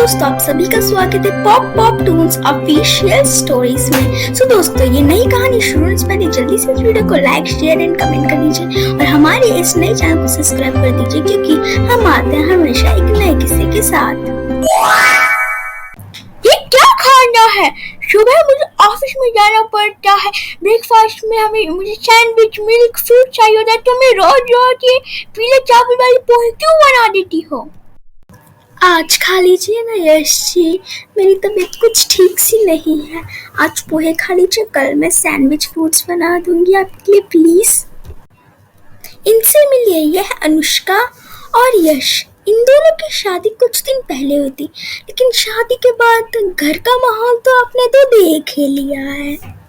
दोस्तों, आप सभी का स्वागत है pop pop Toons official stories में। सो दोस्तों, ये नई कहानी शुरू से पहले जल्दी से इस वीडियो को लाइक, शेयर एंड कमेंट कर दीजिए और हमारे इस नए चैनल को सब्सक्राइब कर दीजिए, क्योंकि हम आते हैं हमेशा एक नए किस्से के साथ। ये क्या खाना है? सुबह मुझे ऑफिस में जाना पड़ता है, ब्रेकफास्ट में मुझे सैंडविच, मिल्क, फ्रूट चाहिए होता है। तुम्हें रोज रोज ये पीले चावल वाली पोहे क्यों बना देती हो? आज खा लीजिए ना यश जी, मेरी तबीयत कुछ ठीक सी नहीं है। आज पोहे खा लीजिए, कल मैं सैंडविच फ्रूट्स बना दूंगी आपके लिए, प्लीज। इनसे मिलिए, यह अनुष्का और यश। इन दोनों की शादी कुछ दिन पहले हुई थी, लेकिन शादी के बाद घर का माहौल तो आपने तो देख ही लिया है।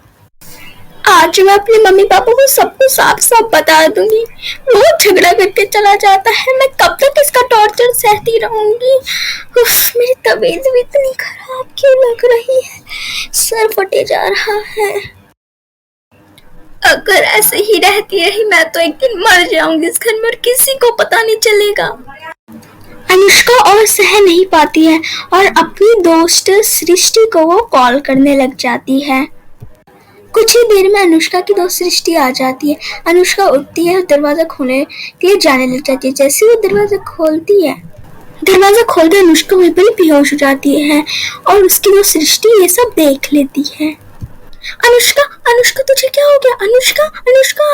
आज मैं अपने मम्मी पापा को सबको साफ साफ बता दूंगी। रोज झगड़ा करके चला जाता है, मैं कब तक इसका टॉर्चर सहती रहूंगी। मेरी तबीयत भी इतनी खराब क्यों लग रही है, सर फटे जा रहा है। अगर ऐसे ही रहती रही मैं तो एक दिन मर जाऊंगी इस घर में और किसी को पता नहीं चलेगा। अनुष्का और सह नहीं पाती है और अपनी दोस्त सृष्टि को वो कॉल करने लग जाती है। कुछ ही देर में अनुष्का की दोस्त सृष्टि आ जाती है। अनुष्का उठती है और दरवाजा खोलने के लिए जाने लग जाती है। जैसे वो दरवाजा खोलते अनुष्का वहीं पर ही बेहोश हो जाती है और उसकी दोस्त सृष्टि ये सब देख लेती है। अनुष्का तुझे क्या हो गया? अनुष्का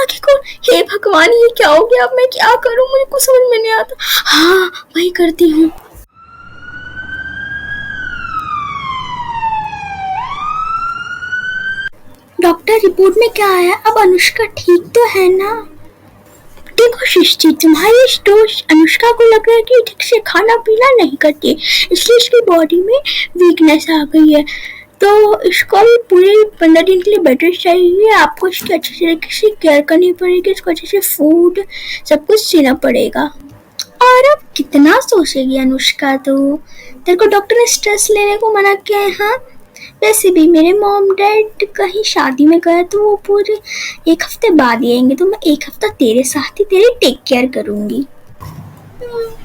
आंखें खोल। हे भगवान, ये क्या हो गया? अब मैं क्या करूं? मुझे कुछ समझ में नहीं आता। हाँ, वही करती हूँ। डॉक्टर, रिपोर्ट में क्या आया? अब अनुष्का ठीक तो है ना? देखो सृष्टि, तुम्हारी दोस्त अनुष्का को लग रहा है कि ठीक से खाना पीना नहीं करती, इसलिए इसकी बॉडी में वीकनेस आ गई है। तो इसको भी पूरे 15 दिन के लिए बेड रेस्ट चाहिए। आपको इसकी अच्छी तरीके से केयर करनी पड़ेगी, इसको अच्छे से फूड सब कुछ देना पड़ेगा। और अब कितना सोचेगी अनुष्का? तो तेरे को डॉक्टर ने स्ट्रेस लेने को मना किया है। हाँ, वैसे भी मेरे मॉम डैड कहीं शादी में गए तो वो पूरे एक हफ्ते बाद ही आएंगे, तो मैं एक हफ्ता तेरे साथ ही तेरी टेक केयर करूंगी।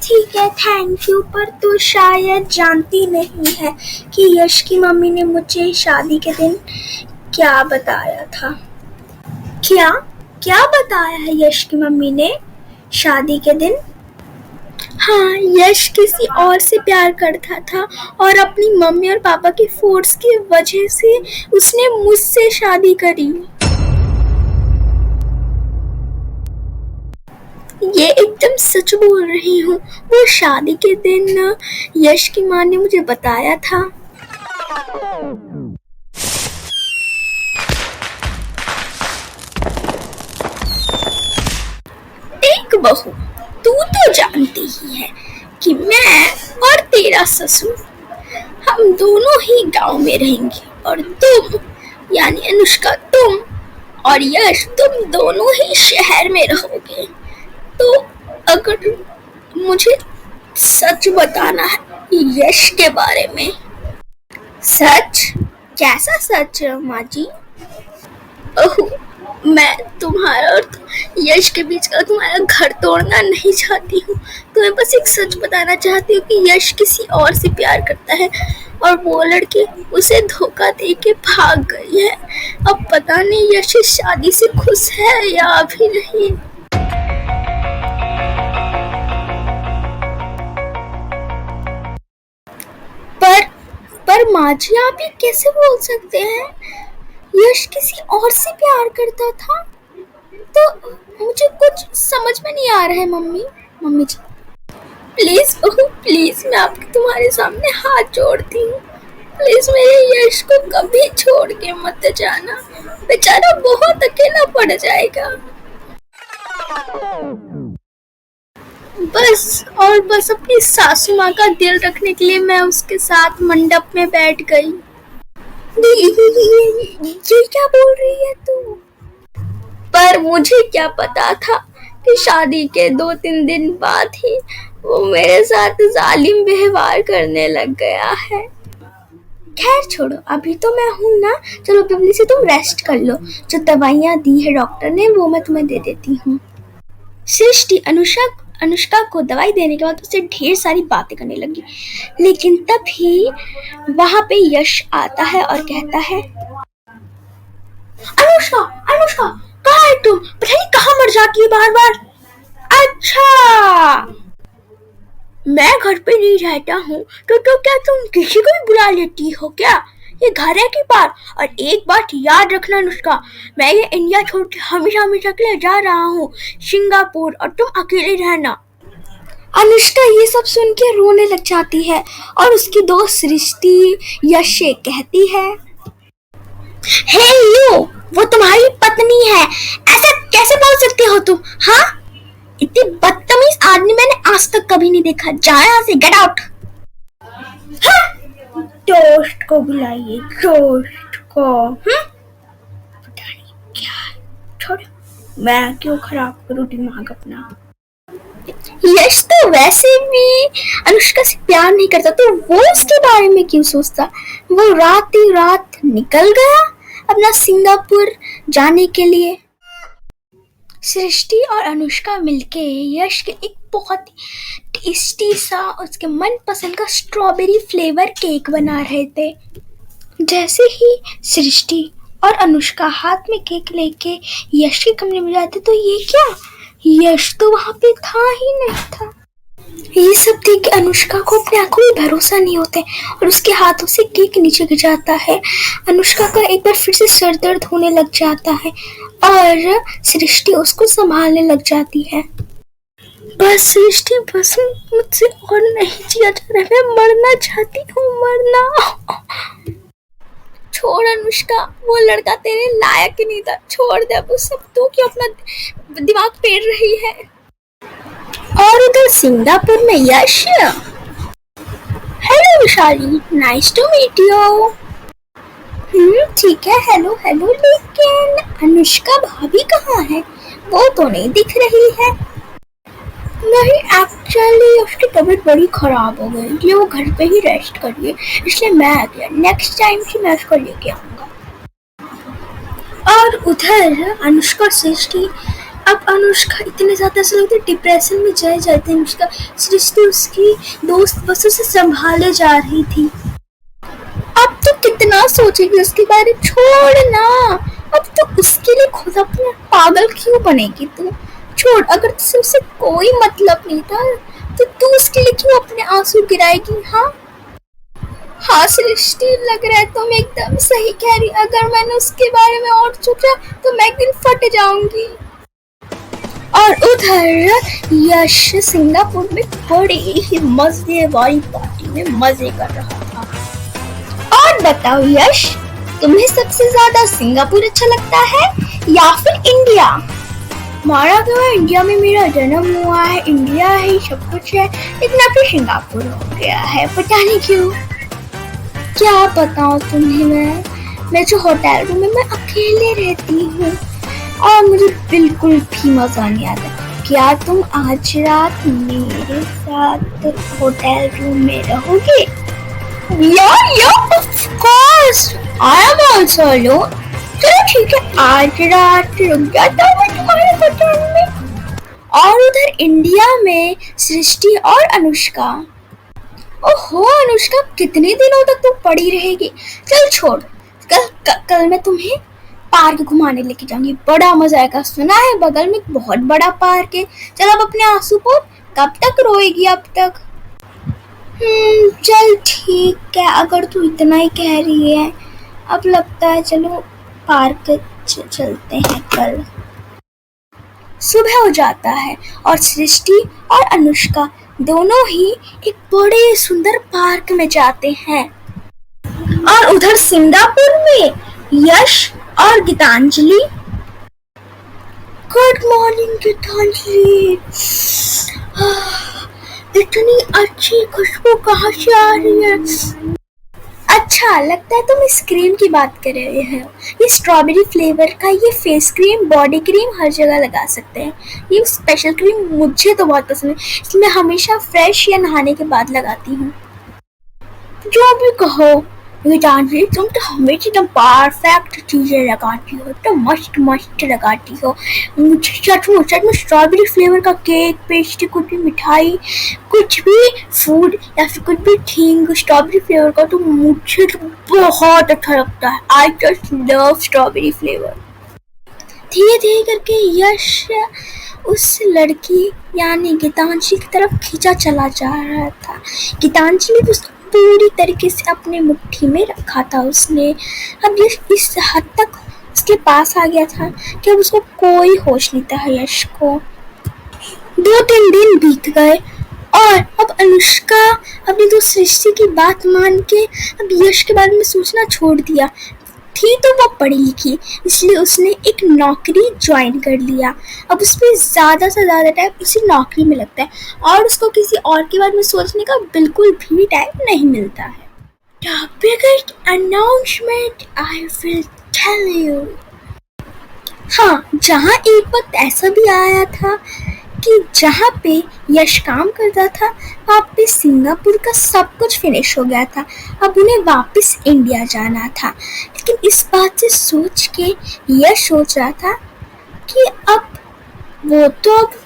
ठीक है, थैंक यू। पर तू शायद जानती नहीं है कि यश की मम्मी ने मुझे शादी के दिन क्या बताया था। क्या बताया है यश की मम्मी ने शादी के दिन? हाँ, यश किसी और से प्यार करता था और अपनी मम्मी और पापा की फोर्स की वजह से उसने मुझसे शादी करी। ये एकदम सच बोल रही हूँ। वो शादी के दिन यश की माँ ने मुझे बताया था। देख बहू, तू तो जानती ही है कि मैं और तेरा ससुर हम दोनों ही गांव में रहेंगे और तुम यानी अनुष्का, तुम और यश, तुम दोनों ही शहर में रहोगे। तो अगर मुझे सच बताना है यश के बारे में। सच? कैसा सच माँ जी? मैं तुम्हारा और यश के बीच का तुम्हारा घर तोड़ना नहीं चाहती हूँ। तुम्हें बस एक सच बताना चाहती हूँ कि यश किसी और से प्यार करता है और वो लड़की उसे धोखा दे के भाग गई है। अब पता नहीं यश इस शादी से खुश है या भी नहीं। पर माँ जी, आप ये कैसे बोल सकते हैं? यश किसी और से प्यार करता था? तो मुझे कुछ समझ में नहीं आ रहा है मम्मी जी। प्लीज प्लीज, मैं आपके तुम्हारे सामने हाथ जोड़ती हूँ, प्लीज मेरे यश को कभी छोड़ के मत जाना। बेचारा बहुत अकेला पड़ जाएगा। बस अपनी सासू माँ का दिल रखने के लिए मैं उसके साथ मंडप में बैठ गई। ये क्या बोल रही है तू? पर मुझे क्या पता था कि शादी के 2-3 दिन बाद ही वो मेरे साथ जालिम व्यवहार करने लग गया है। खैर छोड़ो, अभी तो मैं हूँ ना। चलो बबली से तुम रेस्ट कर लो। जो दवाइयाँ दी है डॉक्टर ने वो मैं तुम्हें दे देती हूँ। सृष्टि अनुष्का को दवाई देने के बाद उससे ढेर सारी बातें करने लगी। लेकिन तभी वहां पे यश आता है और कहता है, अनुष्का अनुष्का कहाँ है तुम? पता नहीं कहाँ मर जाती है बार बार। अच्छा, मैं घर पे नहीं रहता हूँ तो क्या तुम किसी को भी बुला लेती हो क्या? ये घर है कि पार? और एक बात याद रखना अनुष्का, मैं ये इंडिया छोड़ के हमेशा हमेशा के लिए जा रहा हूँ सिंगापुर, और तुम अकेले रहना। अनुष्का ये सब सुन के रोने लग जाती है और उसकी दोस्त सृष्टि यश से कहती है, हे यू, वो तुम्हारी पत्नी है, ऐसा कैसे बोल सकते हो तुम? हाँ, इतनी बदतमीज आदमी मैंने आज तक कभी नहीं देखा। जाओ यहाँ से, गेट आउट। दोस्त को बुलाइए, दोस्त को। पता नहीं क्या, छोड़, मैं क्यों खराब करूँ दिमाग अपना। यश तो वैसे भी अनुष्का से प्यार नहीं करता, तो वो उसके बारे में क्यों सोचता। वो रात ही रात निकल गया अपना सिंगापुर जाने के लिए। सृष्टि और अनुष्का मिलके यश के एक बहुत टेस्टी सा उसके मनपसंद का स्ट्रॉबेरी फ्लेवर केक बना रहे थे। जैसे ही सृष्टि और अनुष्का हाथ में केक लेके यश के कमरे में जाते तो ये क्या, यश तो वहां पे था ही नहीं था। ये सब देख के अनुष्का को अपने आंखों में भरोसा नहीं होता और उसके हाथों से केक नीचे गिर जाता है। अनुष्का का एक बार फिर से सर दर्द होने लग जाता है और सृष्टि उसको संभालने लग जाती है। बस सृष्टि, बस मुझसे और नहीं जिया जा रहा, मैं मरना चाहती हूँ, मरना। छोड़ अनुष्का, वो लड़का तेरे लायक ही नहीं था, छोड़ दे वो सब, तू क्यों अपना दिमाग फेर रही है। और उधर सिंगापुर में Yash, hello Vishali, nice to meet you. ठीक है, हेलो हेलो, लेकिन अनुष्का भाभी कहाँ है? वो तो नहीं दिख रही है। नहीं, एक्चुअली उसकी तबीयत बड़ी खराब हो गई, इसलिए वो घर पे ही रेस्ट कर रही है, इसलिए मैं आ गया। नेक्स्ट टाइम से मैं उसको लेके आऊंगा। और उधर अनुष्का सृष्टि, अब अनुष्का इतने ज्यादा ऐसा लगता है डिप्रेशन में चले जाते हैं। अनुष्का सृष्टि उसकी दोस्त बस उसे संभाले जा रही थी। अब तो कितना सोचेगी उसके बारे में, छोड़ना। अब तो उसके लिए खुद अपना पागल क्यों बनेगी तू? छोड़, अगर तुझसे उससे कोई मतलब नहीं था तो तू उसके लिए क्यों अपने आंसू गिराएगी? हाँ सृष्टि, लग रहा है तुम एकदम सही कह रही। अगर मैंने उसके बारे में और सोचा तो मैं एक दिन फट जाऊंगी। और उधर यश सिंगापुर में बड़ी ही मजे वाली पार्टी में मजे कर रहा था। और बताओ यश, तुम्हें सबसे ज्यादा सिंगापुर अच्छा लगता है या फिर इंडिया? मारा गया, इंडिया में मेरा जन्म हुआ है, इंडिया है, सब कुछ है, लेकिन अब तो सिंगापुर हो गया है, पता नहीं क्यों। क्या बताऊं तुम्हें, मैं जो होटल रूम में मैं अकेले रहती हूँ और मुझे बिल्कुल भी मजा नहीं आता। क्या तुम आज रात मेरे साथ होटल रूम में रहोगे? Of course, I am also alone. चलो ठीक है, आज रात रुक जाता हूँ मैं तुम्हारे होटल में। और उधर इंडिया में सृष्टि और अनुष्का, ओहो अनुष्का, कितने दिनों तक तू पड़ी रहेगी? चल छोड़, कल मैं तुम्हें पार्क घुमाने लेके जाऊंगी, बड़ा मजा आएगा। सुना है बगल में बहुत बड़ा पार्क है। चल अब अपने आंसू पर, कब तक रोएगी अब तक? चल ठीक है, अगर तू इतना ही कह रही है। अब लगता है चलो पार्क चलते हैं कल। सुबह हो जाता है और सृष्टि और अनुष्का दोनों ही एक बड़े सुंदर पार्क में जाते हैं। और उधर सिंगापुर में यश और गीतांजलि, गुड मॉर्निंग गीतांजलि, इतनी अच्छी खुशबू कहाँ से आ रही है? अच्छा, लगता है तुम इस क्रीम की बात कर रहे हो। ये स्ट्रॉबेरी फ्लेवर का ये फेस क्रीम, बॉडी क्रीम हर जगह लगा सकते हैं। ये स्पेशल क्रीम मुझे तो बहुत पसंद है, इसलिए मैं हमेशा फ्रेश या नहाने के बाद लगाती हूँ। जो भी कहो, गीतांजलि, तुम तो हमेशा एकदम परफेक्ट चीजें लगाती हो, तो मस्त मस्त लगाती हो। मुझे सच में स्ट्रॉबेरी फ्लेवर का केक, पेस्ट्री, कुछ भी मिठाई, कुछ भी फूड या फिर कुछ भी थिंग स्ट्रॉबेरी फ्लेवर का तो मुझे तो बहुत अच्छा लगता है। I just love strawberry flavour. धीरे धीरे करके यश उस लड़की यानी गीतांजलि की तरफ खींचा चला जा रहा था। गीतांजलि भी उसको पूरी तरीके से अपने मुट्ठी में रखा था उसने। अब यश इस हद तक उसके पास आ गया था कि अब उसको कोई होश नहीं था यश को। 2-3 दिन बीत गए और अब अनुष्का अपनी दोस्त सृष्टि की बात मान के अब यश के बारे में सोचना छोड़ दिया थी। तो वो पढ़ी लिखी, इसलिए उसने एक नौकरी ज्वाइन कर लिया। अब उस पर ज़्यादा से ज़्यादा टाइम उसी नौकरी में लगता है और उसको किसी और के बारे में सोचने का बिल्कुल भी टाइम नहीं मिलता है। The biggest announcement I will tell you. हाँ, जहाँ एक वक्त ऐसा भी आया था कि जहाँ पे यश काम करता था वहाँ पे सिंगापुर का सब कुछ फिनिश हो गया था। अब उन्हें वापस इंडिया जाना था, लेकिन इस बात से सोच के यश सोच रहा था कि अब वो तो अब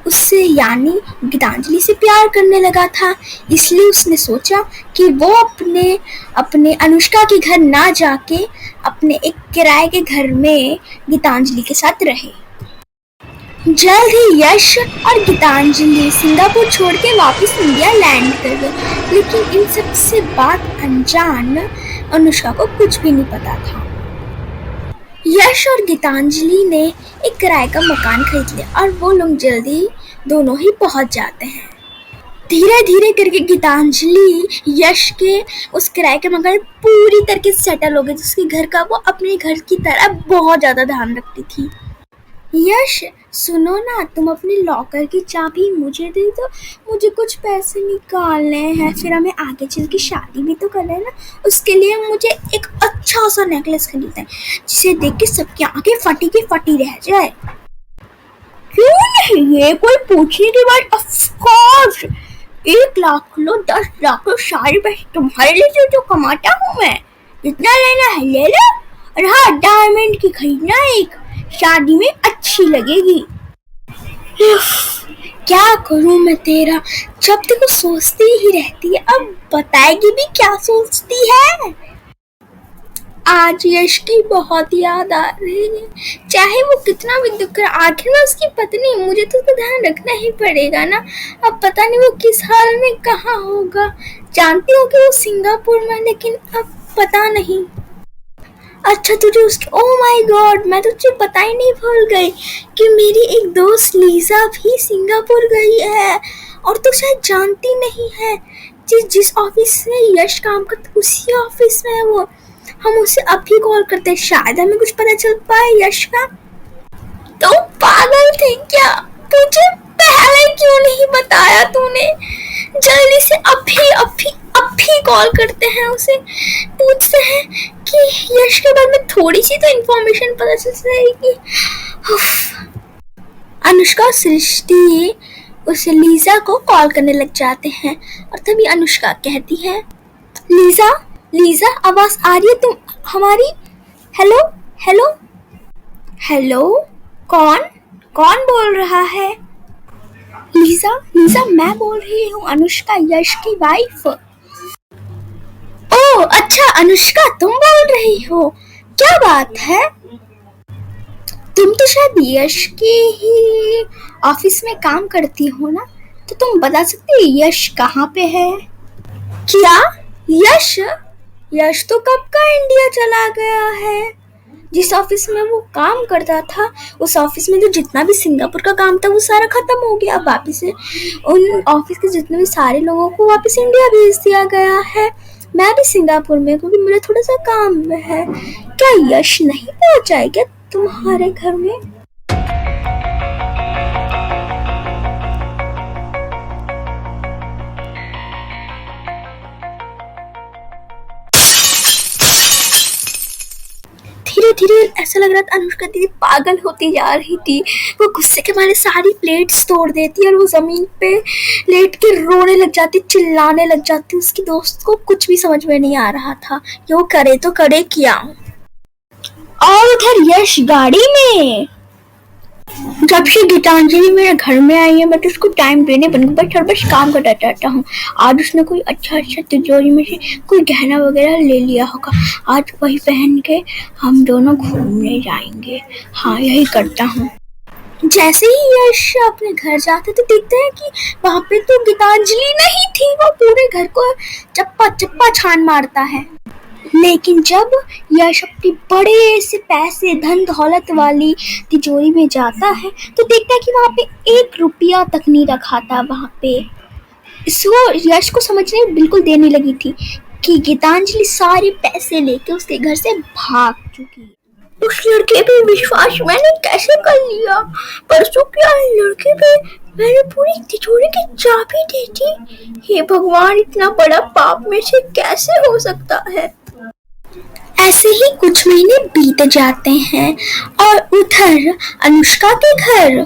उससे यानी गीतांजलि से प्यार करने लगा था, इसलिए उसने सोचा कि वो अपने अनुष्का के घर ना जाके अपने एक किराए के घर में गीतांजलि के साथ रहे। जल्द ही यश और गीतांजलि सिंगापुर छोड़ के वापस इंडिया लैंड कर गए, लेकिन इन सब से बात अनजान अनुष्का को कुछ भी नहीं पता था। यश और गीतांजलि ने एक किराए का मकान खरीद लिया और वो लोग जल्दी दोनों ही पहुंच जाते हैं। धीरे धीरे करके गीतांजलि यश के उस किराए के मकान पूरी तरीके से सेटल हो गई, जिसके घर का वो अपने घर की तरह बहुत ज़्यादा ध्यान रखती थी। यश, सुनो ना, तुम अपने लॉकर की चाबी मुझे दे दो, मुझे कुछ पैसे निकालने हैं, फिर हमें आगे चल के शादी भी तो करना है ना। उसके लिए मुझे एक अच्छा सा नेकलेस खरीदना है जिसे देख के सबकी आंखें फटी की फटी रह जाए। क्यों नहीं, ये कोई पूछने की बात? ऑफ कोर्स, 1 लाख लो, 10 लाख लो, सारे पैसे तुम्हारे लिए जो कमाता हूँ मैं, जितना लेना है ले लो। और हाँ, डायमंड की खरीदना एक, शादी में अच्छी लगेगी। क्या करूं मैं तेरा, जब तक वो सोचती ही रहती है, अब बताएगी भी क्या सोचती है। आज यश की बहुत याद आ रही है, चाहे वो कितना भी दुख करे, आखिर में उसकी पत्नी, मुझे तो उसका ध्यान रखना ही पड़ेगा ना। अब पता नहीं वो किस हाल में कहाँ होगा। जानती हूँ कि वो सिंगापुर में, लेकिन अब पता नहीं। अच्छा, तुझे उसकी, ओह माय गॉड, मैं तुझे पता ही नहीं भूल गई कि मेरी एक दोस्त लीजा भी सिंगापुर गई है। और तो शायद जानती नहीं है, जिस ऑफिस में यश काम करता उसी ऑफिस में है वो। हम उसे अभी कॉल करते हैं, शायद हमें कुछ पता चल पाए यश का। तो पागल थी क्या, तुझे पहले क्यों नहीं बताया तूने? जल्दी से अभी कॉल करते हैं उसे, पूछते हैं कि यश के बारे में थोड़ी सी तो इन्फॉर्मेशन पता चल जाएगी। अनुष्का और सृष्टि उसे लीजा को कॉल करने लग जाते हैं और तभी अनुष्का कहती है, लीजा लीजा, आवाज आ रही है तुम हमारी? हेलो हेलो हेलो, कौन बोल रहा है? लीजा मैं बोल रही हूँ, अनुष्का, यश की वाइफ। ओह अच्छा, अनुष्का तुम बोल रही हो, क्या बात है? तुम तो शायद यश के ही ऑफिस में काम करती हो ना, तो तुम बता सकती हो यश कहाँ पे है? क्या? यश तो कब का इंडिया चला गया है। जिस ऑफिस में वो काम करता था, उस ऑफिस में जो जितना भी सिंगापुर का काम था वो सारा खत्म हो गया। वापस से उन ऑफिस के जितने भी सारे लोगों को वापस इंडिया भेज दिया गया है। मैं भी सिंगापुर में, क्योंकि मुझे थोड़ा सा काम है। क्या यश नहीं पहुंचा है क्या तुम्हारे घर में? धीरे धीरे ऐसा लग रहा था अनुष्का दीदी पागल होती जा रही थी। वो गुस्से के मारे सारी प्लेट्स तोड़ देती और वो जमीन पे लेट के रोने लग जाती, चिल्लाने लग जाती। उसकी दोस्त को कुछ भी समझ में नहीं आ रहा था कि वो करे तो करे क्या। और उधर यश गाड़ी में, जब से गीतांजलि मेरे घर में आई है मैं तो उसको टाइम देने बन बस काम करता रहता हूँ। आज उसने कोई अच्छा तिजोरी में से कोई गहना वगैरह ले लिया होगा, आज वही पहन के हम दोनों घूमने जाएंगे। हाँ, यही करता हूँ। जैसे ही यश अपने घर जाते तो देखते हैं कि वहाँ पे तो गीतांजलि नहीं थी। वो पूरे घर को चप्पा चप्पा छान मारता है। लेकिन जब यश अपनी बड़े से पैसे धन दौलत वाली तिजोरी में जाता है तो देखता है कि वहाँ पे 1 रुपया तक नहीं रखा था। वहाँ पे इसको यश को समझने में बिल्कुल देर नहीं लगी थी कि गीतांजलि सारे पैसे लेके उसके घर से भाग चुकी है। उस लड़के पे विश्वास मैंने कैसे कर लिया? परसों क्या लड़के पे मैंने पूरी तिजोरी की चाबी दी थी। हे भगवान, इतना बड़ा पाप में से कैसे हो सकता है? ऐसे ही कुछ महीने बीत जाते हैं और उधर अनुष्का के घर।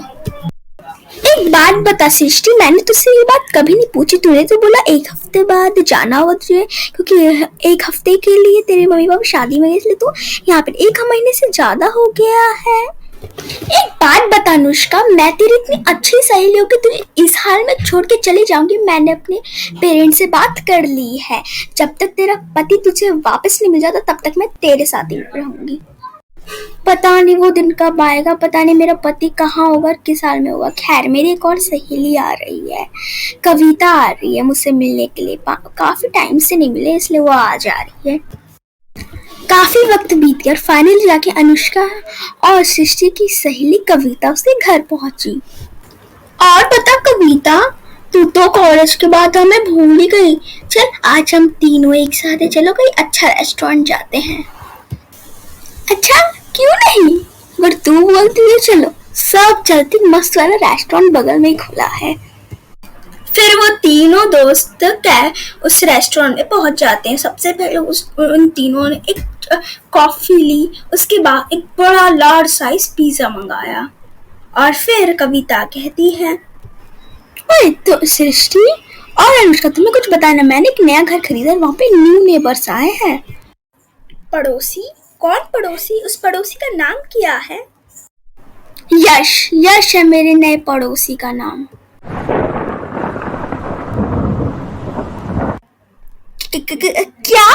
एक बात बता सृष्टि, मैंने तुझसे ये बात कभी नहीं पूछी। तूने तो बोला 1 हफ्ते बाद जाना होगा तुझे, क्योंकि 1 हफ्ते के लिए तेरे मम्मी पापा शादी में गए, इसलिए तू यहाँ पे 1 महीने से ज्यादा हो गया है। एक बात बता अनुष्का, मैं तेरी इतनी अच्छी सहेली हो कि तुझे इस हाल में छोड़ के चली जाऊंगी? मैंने अपने पेरेंट्स से बात कर ली है, जब तक तेरा पति तुझे वापस नहीं मिल जाता तब तक मैं तेरे साथ ही रहूंगी। पता नहीं वो दिन कब आएगा, पता नहीं मेरा पति कहाँ होगा, किस हाल में होगा। खैर, मेरी एक और सहेली आ रही है, कविता आ रही है मुझसे मिलने के लिए। काफी टाइम से नहीं मिले इसलिए वो आ जा रही है। काफी वक्त बीत गया और फाइनली जाके अनुष्का और सृष्टि की सहेली कविता उसके घर पहुंची। और बता कविता, तू तो कॉलेज के बाद हमें भूल ही गई। चल आज हम तीनों एक साथ चलो कोई अच्छा रेस्टोरेंट जाते हैं। अच्छा, क्यों नहीं? अगर तू बोलती है चलो, सब चलती। मस्त वाला रेस्टोरेंट बगल में ही खुला है। फिर वो तीनों दोस्त उस रेस्टोरेंट में पहुंच जाते हैं। सबसे पहले उन तीनों ने एक कॉफी ली, उसके बाद एक बड़ा लार्ज साइज पिज्जा मंगाया। और फिर कविता कहती है, ओए तो सृष्टि और अनुष्का, तुम्हें कुछ बताना, मैंने एक नया घर खरीदा, वहाँ पे न्यू नेबर्स आए हैं। पड़ोसी? कौन पड़ोसी? उस पड़ोसी का नाम क्या है? यश। यश है मेरे नए पड़ोसी का नाम। क्या?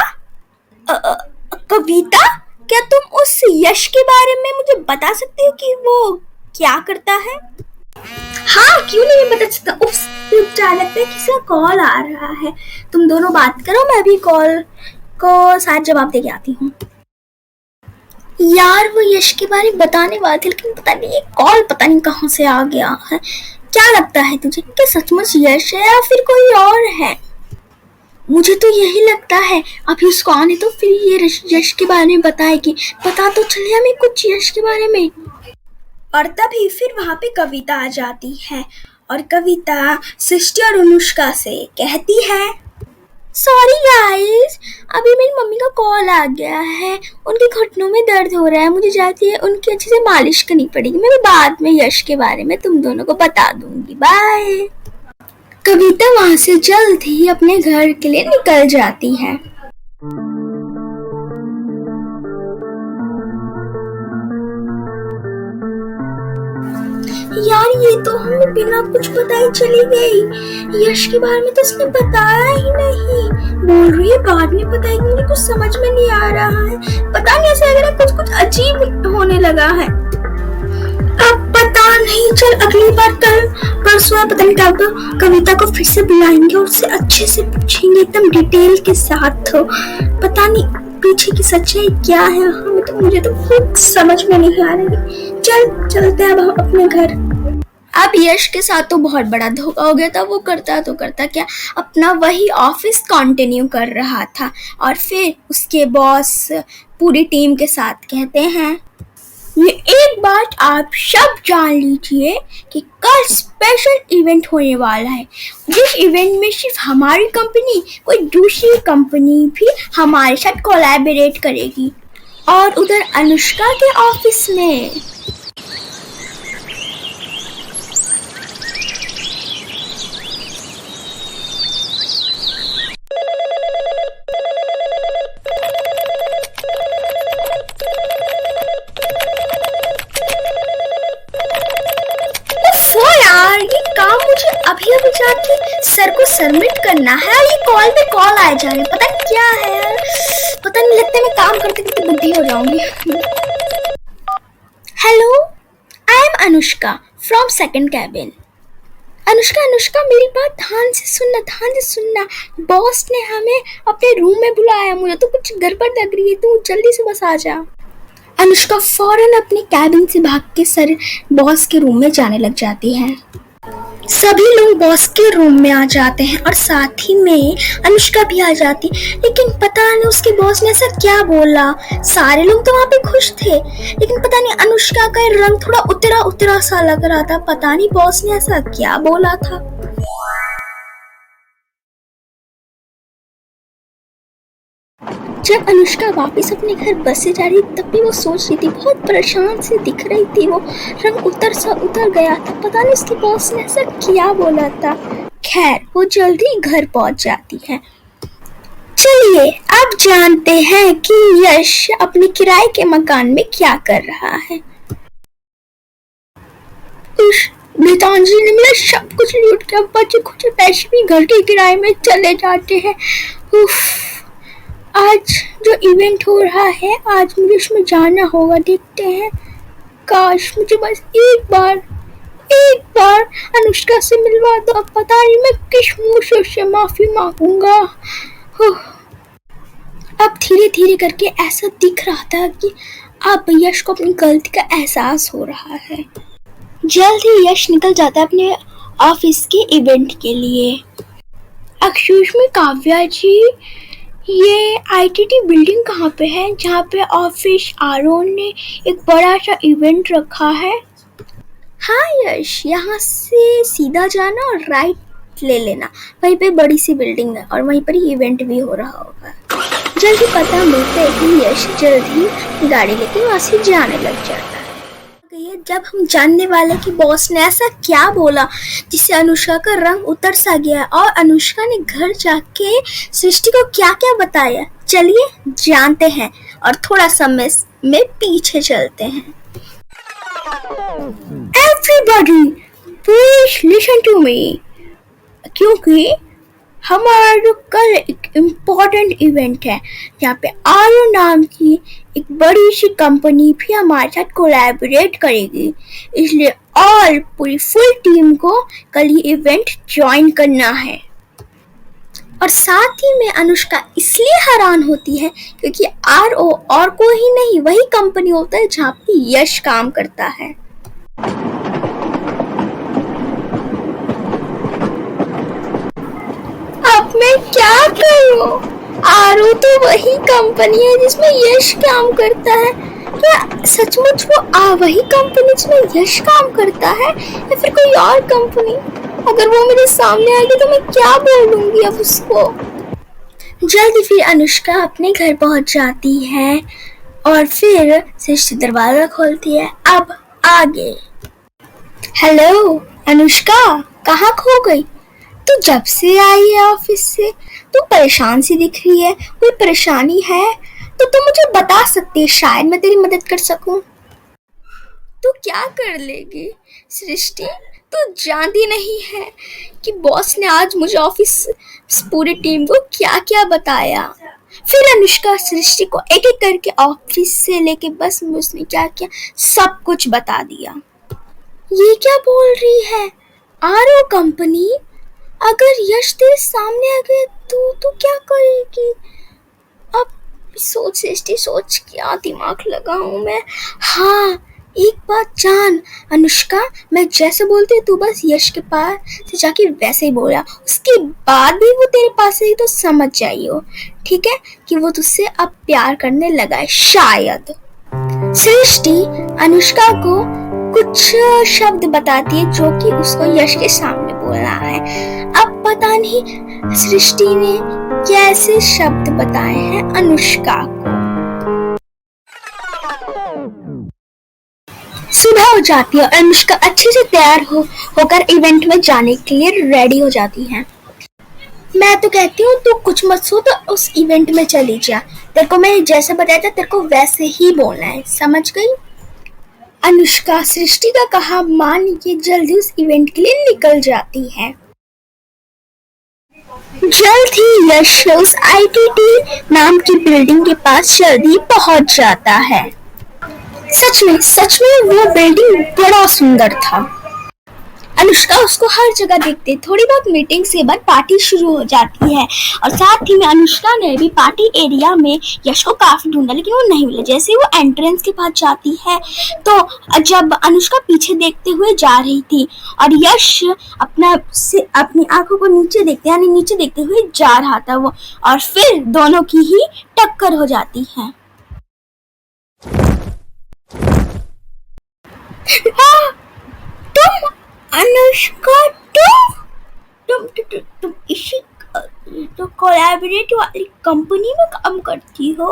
कविता, क्या तुम उस यश के बारे में मुझे बता सकती हो कि वो क्या करता है? हाँ, क्यों नहीं बता सकता। उस लगता है किसी का कॉल आ रहा है, तुम दोनों बात करो, मैं अभी कॉल को साथ जवाब दे के आती हूँ। यार, वो यश के बारे में बताने वाले थे, लेकिन पता नहीं ये कॉल पता नहीं कहाँ से आ गया है। क्या लगता है तुझे, क्या सचमुच यश है या फिर कोई और है? मुझे तो यही लगता है। अभी उसको आने तो फिर ये यश के बारे में बताएगी, पता तो चले हमें कुछ यश के बारे में। और तभी फिर वहाँ पे कविता आ जाती है और कविता सृष्टि और अनुष्का से कहती है, सॉरी गाइस, अभी मेरी मम्मी का कॉल आ गया है, उनके घुटनों में दर्द हो रहा है, मुझे जाती है उनकी अच्छे से मालिश करनी पड़ेगी। मैं बाद में यश के बारे में तुम दोनों को बता दूंगी, बाय। कविता वहां से जल्द ही अपने घर के लिए निकल जाती है। यार, ये तो हमें बिना कुछ बताए चली गई। यश के बारे में तो उसने बताया ही नहीं। बोल रही है बाद में बताएगी, मुझे कुछ समझ में नहीं आ रहा है। पता नहीं, ऐसा लग रहा है कुछ कुछ अजीब होने लगा है। अब पता नहीं, चल अगली बार कल परसों पता नहीं क्या होगा, कविता को फिर से बुलाएंगे और उससे अच्छे से पूछेंगे एकदम डिटेल के साथ। पता नहीं पीछे की सच्चाई क्या है, हमें तो मुझे तो कुछ समझ में नहीं आ रही। चलते हैं अब हम अपने घर। अब यश के साथ तो बहुत बड़ा धोखा हो गया था। वो करता तो करता क्या, अपना वही ऑफिस कंटिन्यू कर रहा था। और फिर उसके बॉस पूरी टीम के साथ कहते हैं, ये एक बात आप सब जान लीजिए कि कल स्पेशल इवेंट होने वाला है। जिस इवेंट में सिर्फ हमारी कंपनी, कोई दूसरी कंपनी भी हमारे साथ कोलैबोरेट करेगी। और उधर अनुष्का के ऑफिस में यार, ये काम मुझे अभी अभी जाके सर को सबमिट करना है और ये कॉल पे कॉल आए जा रहे हैं। पता नहीं क्या है यार, पता नहीं, लगता है मैं काम करते करते बुद्धि हो जाऊंगी। Hello, I am Anushka from second cabin. Anushka मेरी बात ध्यान से सुनना। बॉस ने हमें अपने रूम में बुलाया, मुझे तो कुछ गड़बड़ लग रही है, तू जल्दी से बस आ जा। अनुष्का फौरन अपने कैबिन से भाग के सर बॉस के रूम में जाने लग जाती है। सभी लोग बॉस के रूम में आ जाते हैं और साथ ही में अनुष्का भी आ जाती, लेकिन पता नहीं उसके बॉस ने ऐसा क्या बोला। सारे लोग तो वहाँ पे खुश थे, लेकिन पता नहीं अनुष्का का रंग थोड़ा उतरा उतरा सा लग रहा था। पता नहीं बॉस ने ऐसा क्या बोला था। जब अनुष्का वापस अपने घर बस से जा रही तब भी वो सोच रही थी, बहुत परेशान सी दिख रही थी, वो रंग उतर गया था। पता नहीं उसके बॉस ने ऐसा क्या बोला था। खैर, वो जल्दी घर पहुंच जाती है। चलिए अब जानते हैं कि यश अपने किराए के मकान में क्या कर रहा है। गीतांजलि ने मेरा सब कुछ लूट के बचे कुछ पैसे भी घर के किराए में चले जाते हैं। आज जो इवेंट हो रहा है, आज मुझे उसमें जाना होगा, देखते हैं। काश मुझे बस एक बार अनुष्का से मिलवा दो। अब पता नहीं मैं किस मुंह से उससे माफी मांगूंगा। अब धीरे धीरे करके ऐसा दिख रहा था कि अब यश को अपनी गलती का एहसास हो रहा है। जल्द ही यश निकल जाता है अपने ऑफिस के इवेंट के लिए। एक्सक्यूज मी काव्या जी, ये आईटीटी बिल्डिंग कहाँ पे है जहाँ पे ऑफिस आरोन ने एक बड़ा सा इवेंट रखा है? हाँ यश, यहाँ से सीधा जाना और राइट ले लेना, वहीं पे बड़ी सी बिल्डिंग है और वहीं पर ही इवेंट भी हो रहा होगा। जल्दी पता मिलता है कि यश जल्द ही गाड़ी लेके वहाँ से जाने लग जाता है। जब हम जानने वाले कि बॉस ने ऐसा क्या बोला जिससे अनुष्का का रंग उतर सा गया और अनुष्का ने घर जाके सृष्टि को क्या क्या बताया, चलिए जानते हैं और थोड़ा समय में पीछे चलते हैं। Everybody, please listen to me, क्योंकि हमारा जो कल एक इम्पोर्टेंट इवेंट है जहाँ पे आरो नाम की एक बड़ी सी कंपनी भी हमारे साथ कोलैबोरेट करेगी, इसलिए पूरी फुल टीम को कल ये इवेंट ज्वाइन करना है। और साथ ही में अनुष्का इसलिए हैरान होती है क्योंकि आरओ और कोई ही नहीं, वही कंपनी होता है जहाँ पे यश काम करता है। अब मैं क्या करूं? आरओ तो वही कंपनी है जिसमें यश काम करता है। क्या सचमुच वो वही कंपनी जिसमें यश काम करता है या फिर कोई और कंपनी? अगर वो मेरे सामने आएगी तो मैं क्या बोलूंगी अब उसको? जल्दी फिर अनुष्का अपने घर पहुंच जाती है और फिर सृष्टि दरवाजा खोलती है। अब आगे। हेलो अनुष्का, कहाँ खो गई? तो जब से आई है ऑफिस से तो परेशान सी दिख रही है। कोई परेशानी है तो तुम मुझे बता सकती है, शायद मैं तेरी मदद कर सकूं। तू क्या कर लेगी सृष्टि? तू जानती नहीं है कि बॉस ने आज मुझे ऑफिस पूरी टीम को क्या क्या बताया। फिर अनुष्का सृष्टि को एक एक करके ऑफिस से लेके बस में उसने क्या क्या सब कुछ बता दिया। ये क्या बोल रही है? RO company? अगर यश तेरे सामने आ गए तो क्या करेगी? अब सोच सृष्टि सोच, क्या दिमाग लगाऊं मैं। हाँ, एक बात जान अनुष्का, मैं जैसे बोलती हूँ तू बस यश के पास से जाके वैसे ही बोला, उसके बाद भी वो तेरे पास है तो समझ जाइयो, ठीक है, कि वो तुझसे अब प्यार करने लगा है शायद। सृष्टि अनुष्का को कुछ शब्द बताती है जो कि उसको यश के सामने बोलना है। अब पता नहीं सृष्टि ने कैसे शब्द बताए हैं अनुष्का को। सुबह हो जाती है और अनुष्का अच्छे से तैयार होकर इवेंट में जाने के लिए रेडी हो जाती है। मैं तो कहती हूँ तू कुछ मत सो तो उस इवेंट में चली जा। तेरे को मैंने जैसे बताया था तेरे को वैसे ही बोलना है, समझ गई? अनुष्का सृष्टि का कहा मान के जल्दी उस इवेंट के लिए निकल जाती है। जल्द ही यश उस आईटीटी नाम की बिल्डिंग के पास जल्दी पहुंच जाता है। सच में वो बिल्डिंग बड़ा सुंदर था। अनुष्का उसको हर जगह देखते। थोड़ी बहुत मीटिंग्स के बाद पार्टी शुरू हो जाती है और साथ ही में अनुष्का ने भी पार्टी एरिया में यश को काफी ढूंढा लेकिन वो नहीं मिला। जैसे ही वो एंट्रेंस के पास जाती है तो जब अनुष्का पीछे देखते हुए जा रही थी और यश अपनी आंखों को नीचे देखते हुए जा रहा था वो, और फिर दोनों की ही टक्कर हो जाती है। तुम अनुष्का तुम इसी तो कोलैबोरेट वाली कंपनी में काम करती हो?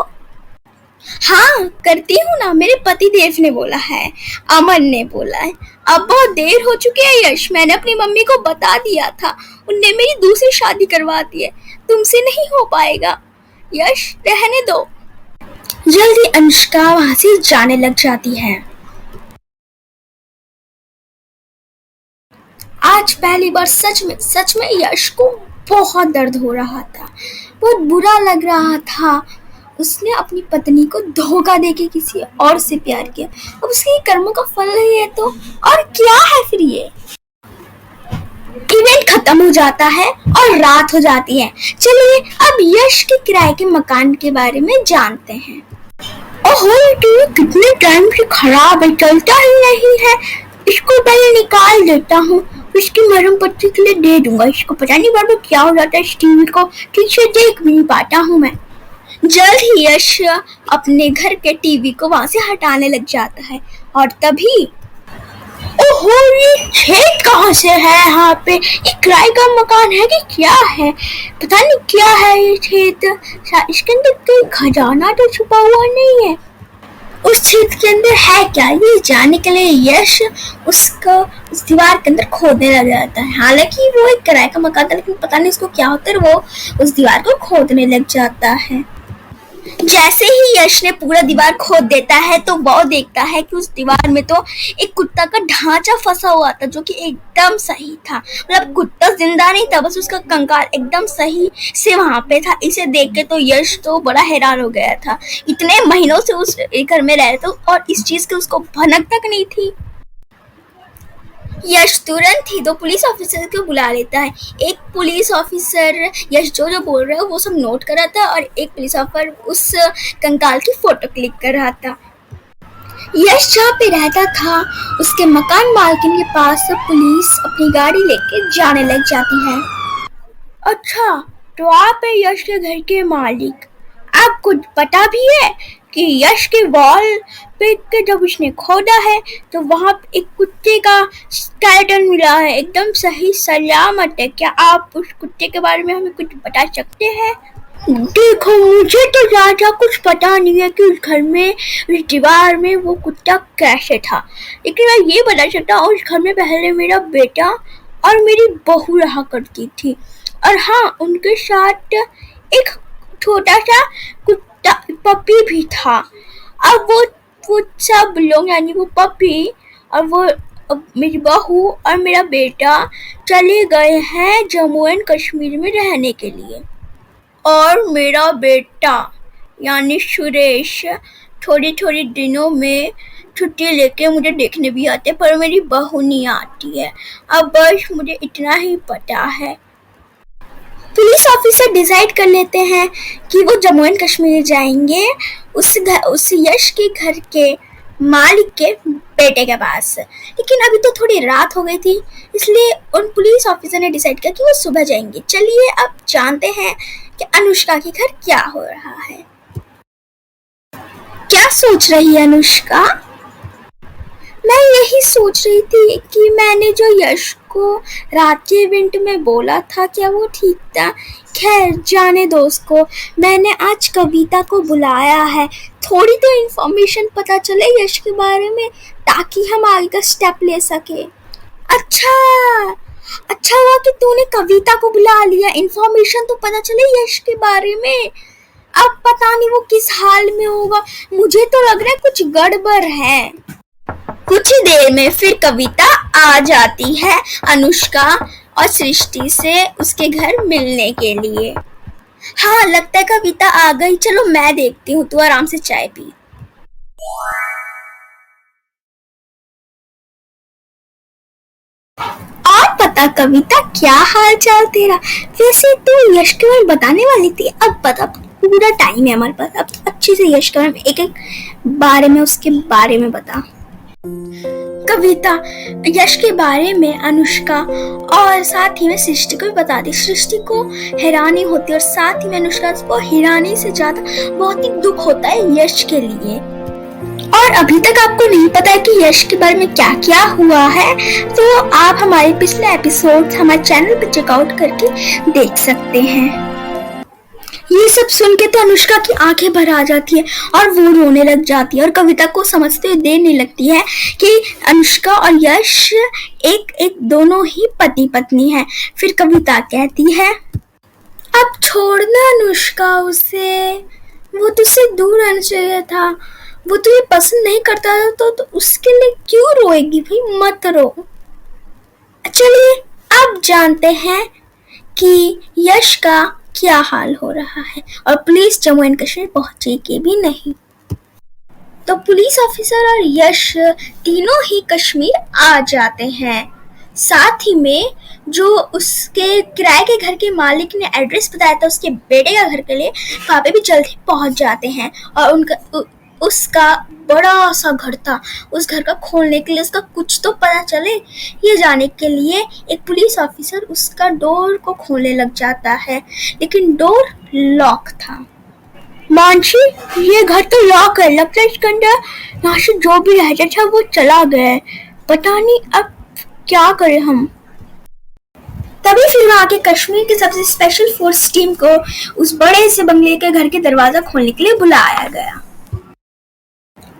हाँ करती हूँ ना, मेरे पति देव ने बोला है, अमन ने बोला है। अब बहुत देर हो चुकी है यश, मैंने अपनी मम्मी को बता दिया था, उनने मेरी दूसरी शादी करवा दी है, तुमसे नहीं हो पाएगा यश, रहने दो। जल्दी अनुष्का वहां से जाने लग जाती है। आज पहली बार सच में यश को बहुत दर्द हो रहा था, बहुत बुरा लग रहा था। उसने अपनी पत्नी को धोखा देके किसी और से प्यार किया, अब उसके कर्मों का फल नहीं है तो और क्या है फिर ये। इवेंट खत्म हो जाता है और रात हो जाती है। चलिए अब यश के किराए के मकान के बारे में जानते हैं। ओहो ये कितने टाइम से खराब है, चलता ही नहीं है, इसको पहले निकाल देता हूँ, इसकी मरहम पट्टी के लिए दे दूंगा। इसको पता नहीं बार बार क्या हो जाता है, इस टीवी को ठीक से देख भी नहीं पाता हूँ मैं। जल्द ही यश अपने घर के टीवी को वहां से हटाने लग जाता है और तभी ओहो ये छेद कहाँ से है यहाँ पे, ये किराए का मकान है कि क्या है, पता नहीं क्या है ये छेद, इसके अंदर कोई खजाना तो छुपा हुआ नहीं है। उस छेद के अंदर है क्या, ये जानने के लिए यश उस दीवार के अंदर खोदने लग जाता है। हालांकि वो एक किराए का मकान था लेकिन पता नहीं उसको क्या होता है, वो उस दीवार को खोदने लग जाता है। जैसे ही यश ने पूरा दीवार खोद देता है तो वो देखता है कि उस दीवार में तो एक कुत्ता का ढांचा फंसा हुआ था जो कि एकदम सही था, मतलब कुत्ता जिंदा नहीं था, बस उसका कंकाल एकदम सही से वहां पे था। इसे देख के तो यश तो बड़ा हैरान हो गया था, इतने महीनों से उस घर में रह रहे थे और इस चीज की उसको भनक तक नहीं थी। यश तुरंत ही 2 पुलिस ऑफिसर को बुला लेता है। एक पुलिस ऑफिसर यश जो बोल रहा है वो सब नोट कर रहा था और एक पुलिस ऑफिसर उस कंकाल की फोटो क्लिक कर रहा था। यश जहाँ पे रहता था उसके मकान मालकिन के पास पुलिस अपनी गाड़ी लेके जाने लग जाती है। अच्छा तो आप है यश के घर के मालिक, आपको पता भी है कि यश के वॉल पे जब उसने खोदा है तो वहाँ एक कुत्ते का स्केलेटन मिला है, एकदम सही सलामत है। क्या आप उस कुत्ते के बारे में हमें कुछ बता सकते हैं? देखो मुझे तो ज्यादा कुछ पता नहीं है कि उस घर में उस दीवार में वो कुत्ता कैसे था, लेकिन मैं ये बता सकता हूँ उस घर में पहले मेरा बेटा और मेरी बहू रहा करती थी, और हाँ उनके साथ एक छोटा सा कुत्ता पपी भी था। अब वो सब लोग यानी वो पपी और वो मेरी बहू और मेरा बेटा चले गए हैं जम्मू एंड कश्मीर में रहने के लिए, और मेरा बेटा यानी सुरेश थोड़ी दिनों में छुट्टी लेके मुझे देखने भी आते, पर मेरी बहू नहीं आती है। अब बस मुझे इतना ही पता है। पुलिस ऑफिसर डिसाइड कर लेते हैं कि वो जम्मू एंड कश्मीर जाएंगे उस यश के घर के मालिक के बेटे के पास, लेकिन अभी तो थोड़ी रात हो गई थी इसलिए उन पुलिस ऑफिसर ने डिसाइड किया कि वो सुबह जाएंगे। चलिए अब जानते हैं कि अनुष्का के घर क्या हो रहा है। क्या सोच रही है अनुष्का? मैं यही सोच रही थी कि मैंने जो यश को रात के इवेंट में बोला था क्या वो ठीक था, खैर जाने दो उसको। मैंने आज कविता को बुलाया है, थोड़ी तो इन्फॉर्मेशन पता चले यश के बारे में, ताकि हम आगे का स्टेप ले सके। अच्छा, अच्छा हुआ कि तूने कविता को बुला लिया, इन्फॉर्मेशन तो पता चले यश के बारे में। अब पता नहीं वो किस हाल में होगा, मुझे तो लग रहा है कुछ गड़बड़ है। कुछ ही देर में फिर कविता आ जाती है अनुष्का और सृष्टि से उसके घर मिलने के लिए। हाँ, लगता है कविता आ गई, चलो मैं देखती हूँ, तू आराम से चाय पी। और पता कविता, क्या हाल चाल तेरा? वैसे तू यश के बारे में बताने वाली थी, अब बता, पूरा टाइम है हमारे पास, अब अच्छे से यश के बारे में एक एक बारे में उसके बारे में बता। कविता यश के बारे में अनुष्का और साथ ही में सृष्टि को भी बता दी। सृष्टि को हैरानी होती है और साथ ही में अनुष्का को हैरानी से ज्यादा बहुत ही दुख होता है यश के लिए। और अभी तक आपको नहीं पता है कि यश के बारे में क्या क्या हुआ है, तो आप हमारे पिछले एपिसोड हमारे चैनल पर चेकआउट करके देख सकते हैं। ये सब सुन के तो अनुष्का की आंखें भर आ जाती है और वो रोने लग जाती है, और कविता को समझते हुए देर नहीं लगती है कि अनुष्का और यश एक दोनों ही पति पत्नी हैं। फिर कविता कहती है, अब छोड़ना अनुष्का उसे, वो तुझसे दूर रहना चाहिए था, वो तुझे पसंद नहीं करता तो उसके लिए क्यों रोएगी भाई, मत रो। चलिए अब जानते हैं कि यश का क्या हाल हो रहा है, और पुलिस जम्मू एंड कश्मीर पहुंचेगी भी नहीं। तो पुलिस ऑफिसर और यश तीनों ही कश्मीर आ जाते हैं। साथ ही में जो उसके किराए के घर के मालिक ने एड्रेस बताया था उसके बेटे का घर के लिए, वहाँ पे भी जल्दी पहुंच जाते हैं। और उसका बड़ा सा घर था, उस घर का खोलने के लिए, उसका कुछ तो पता चले ये जाने के लिए एक पुलिस ऑफिसर उसका डोर को खोलने लग जाता है, लेकिन डोर लॉक था। मानसी, ये घर तो लॉक है, लगता है इसके अंदर यहाँ से जो भी रहता था वो चला गया है, पता नहीं अब क्या करें हम। तभी फिर वहाँ के कश्मीर के सबसे स्पेशल फोर्स टीम को उस बड़े से बंगले के घर के दरवाजा खोलने के लिए बुलाया गया।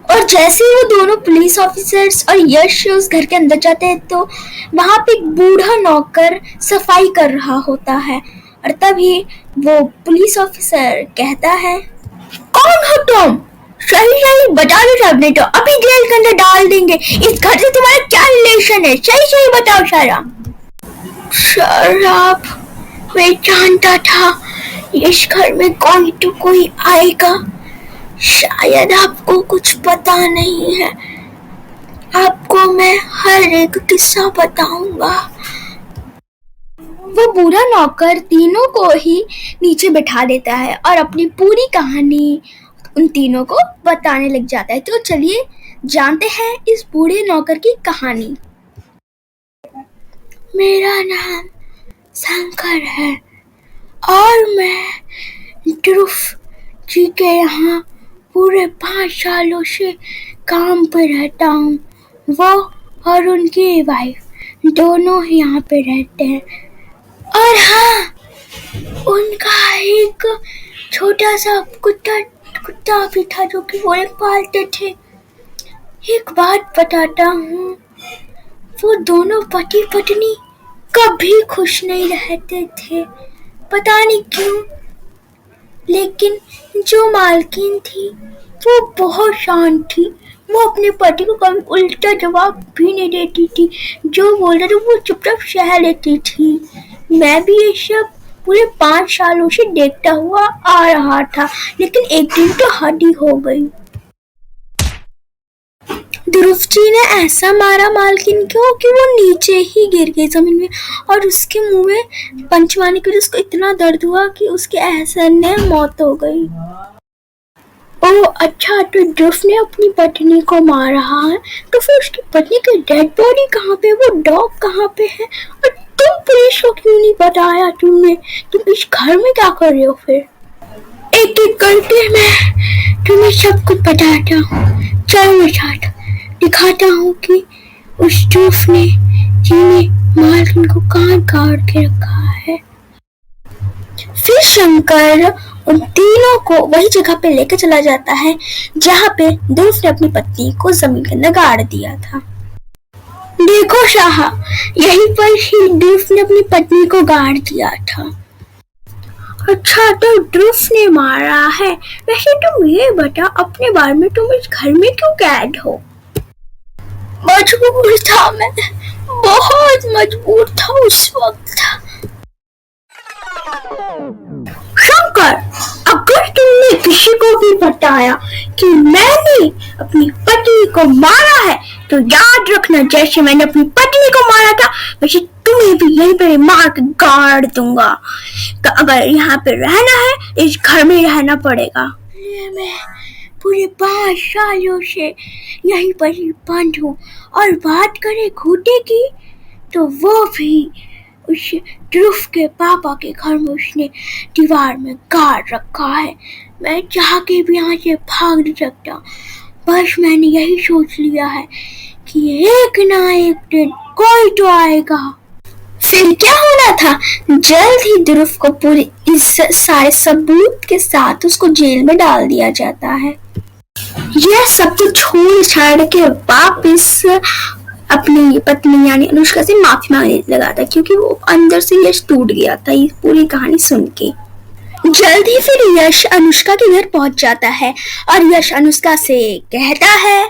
और जैसे वो दोनों पुलिस ऑफिसर्स और यश उस घर के अंदर जाते हैं तो वहाँ पे एक बूढ़ा नौकर सफाई कर रहा होता है, और तभी वो पुलिस ऑफिसर कहता है, कौन हो तुम? सही सही बता दो साहब, नहीं तो अभी जेल के अंदर डाल देंगे। इस घर से तुम्हारा क्या रिलेशन है, सही सही बताओ सारा। शराब, मैं जानता था इस घर में कोई तो कोई आएगा, शायद आपको कुछ पता नहीं है, आपको मैं हर एक किस्सा बताऊंगा। वो बुरा नौकर तीनों को ही नीचे बैठा देता है और अपनी पूरी कहानी उन तीनों को बताने लग जाता है। तो चलिए जानते हैं इस बूढ़े नौकर की कहानी। मेरा नाम शंकर है और मैं ध्रुव जी के यहाँ पूरे 5 सालों से काम पे रहता हूँ। वो और उनकी वाइफ दोनों यहाँ पे रहते हैं, और हाँ, उनका एक छोटा सा कुत्ता भी था जो कि वो पालते थे। एक बात बताता हूँ, वो दोनों पति पत्नी कभी खुश नहीं रहते थे, पता नहीं क्यों, लेकिन जो मालकिन थी वो बहुत शांत थी। वो अपने पति को कभी उल्टा जवाब भी नहीं देती थी, जो बोलते थे वो चुपचाप सह लेती थी। मैं भी ये सब पूरे 5 सालों से देखता हुआ आ रहा था, लेकिन एक दिन तो हद ही हो गई। ध्रुव जी ने ऐसा मारा मालकिन को कि वो नीचे ही गिर गई जमीन में, और उसके मुंह में पंच मारने के लिए उसको इतना दर्द हुआ कि उसके एहसान ने मौत हो गई। ओह अच्छा, तो ध्रुव ने अपनी पत्नी को मारा है, तो फिर उसकी पत्नी की डेड बॉडी कहाँ पे, वो डॉग कहाँ पे है, और तुम पुलिस को क्यों नहीं बताया? तुम इस घर में क्या कर रहे हो? फिर एक एक करके मैं तुम्हें सब कुछ बताता हूँ, चलो मेरे साथ दिखाता हूँ कि उस ध्रुव ने जिन्हें मालकिन को कहाँ काट के रखा है। फिर शंकर उन तीनों को वही जगह पे लेकर चला जाता है जहाँ पे ध्रुव ने अपनी पत्नी को जमीन के अंदर गाड़ दिया था। देखो शाह, यहीं पर ही ध्रुव ने अपनी पत्नी को गाड़ दिया था। अच्छा, तो ध्रुव ने मारा है। वैसे तुम ये बता, अपने बारे में तुम इस घर में क्यों कैद हो? मजबूर था मैं, बहुत मजबूर था उस वक्त। शंकर, अगर तुमने किसी को भी बताया कि मैंने अपनी पत्नी को मारा है तो याद रखना, जैसे मैंने अपनी पत्नी को मारा था वैसे तुम्हें भी यहीं पर मार के गाड़ दूंगा। तो अगर यहाँ पे रहना है, इस घर में रहना पड़ेगा। मैं पूरे 5 सालों से यहीं पर ही बंद हूँ। और बात करें घूटे की, तो वो भी उस ध्रुव के पापा के घर में उसने दीवार में गाड़ रखा है। मैं चाह के भी यहाँ से भाग नहीं सकता। बस मैंने यही सोच लिया है कि एक ना एक दिन कोई तो आएगा। फिर क्या होना था, जल्द ही ध्रुव को पूरे इस सारे सबूत के साथ उसको जेल में डाल दिया जाता है। यह सब तो छोड़ छाड़ के वापिस अपनी पत्नी यानी अनुष्का से माफी मांगने लगा था, क्योंकि वो अंदर से यश टूट गया था ये पूरी कहानी सुन के। जल्द ही फिर यश अनुष्का के घर पहुंच जाता है और यश अनुष्का से कहता है,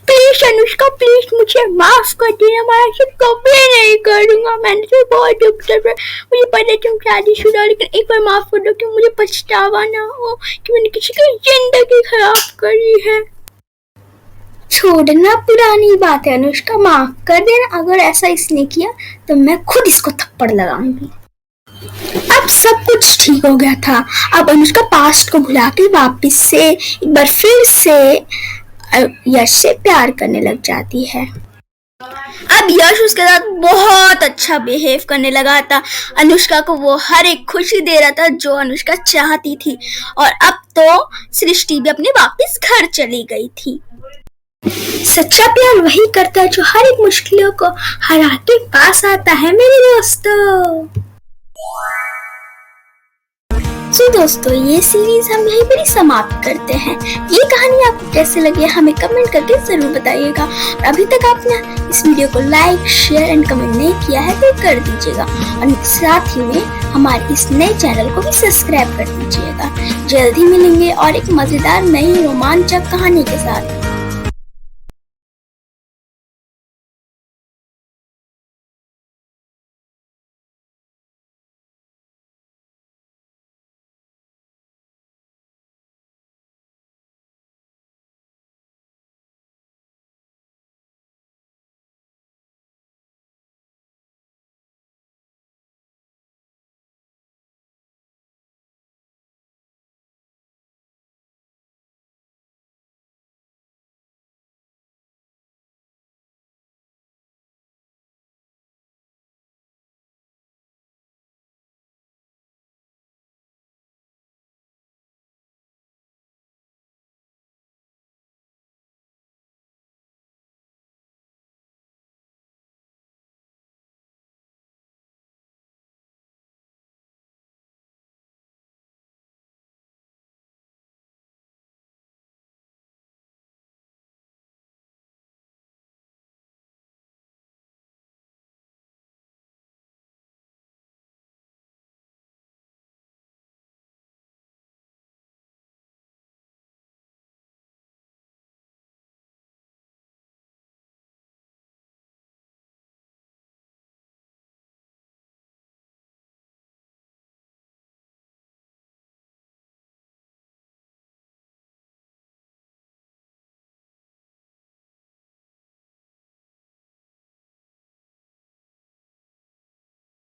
प्लीज अनुष्का, प्लीज मुझे माफ कर देना, मैं ऐसे कभी नहीं करूंगा। मैंने तो बहुत दुख कर, मुझे पता है तुम शादीशुदा हो, लेकिन एक बार माफ कर दो कि मुझे पछतावा ना हो कि मैंने किसी की जिंदगी खराब करी है। छोड़ना पुरानी बात है अनुष्का, माफ कर देना। अगर ऐसा इसने किया तो मैं खुद इसको थप्पड़ लगाऊंगी। अब सब कुछ ठीक हो गया था। अब अनुष्का पास्ट को भुला के वापिस से एक बार फिर से यश से प्यार करने लग जाती है। अब यश उसके साथ बहुत अच्छा बिहेव करने लगा था। अनुष्का को वो हर एक खुशी दे रहा था जो अनुष्का चाहती थी। और अब तो सृष्टि भी अपने वापस घर चली गई थी। सच्चा प्यार वही करता है जो हर एक मुश्किलों को हरा के पास आता है मेरे दोस्तों। तो दोस्तों, ये सीरीज हम यहीं पर ही समाप्त करते हैं। ये कहानी आपको कैसे लगी हमें कमेंट करके जरूर बताइएगा। और अभी तक आपने इस वीडियो को लाइक, शेयर एंड कमेंट नहीं किया है तो कर दीजिएगा। और साथ ही में हमारे इस नए चैनल को भी सब्सक्राइब कर दीजिएगा। जल्द ही मिलेंगे और एक मजेदार नई रोमांचक कहानी के साथ।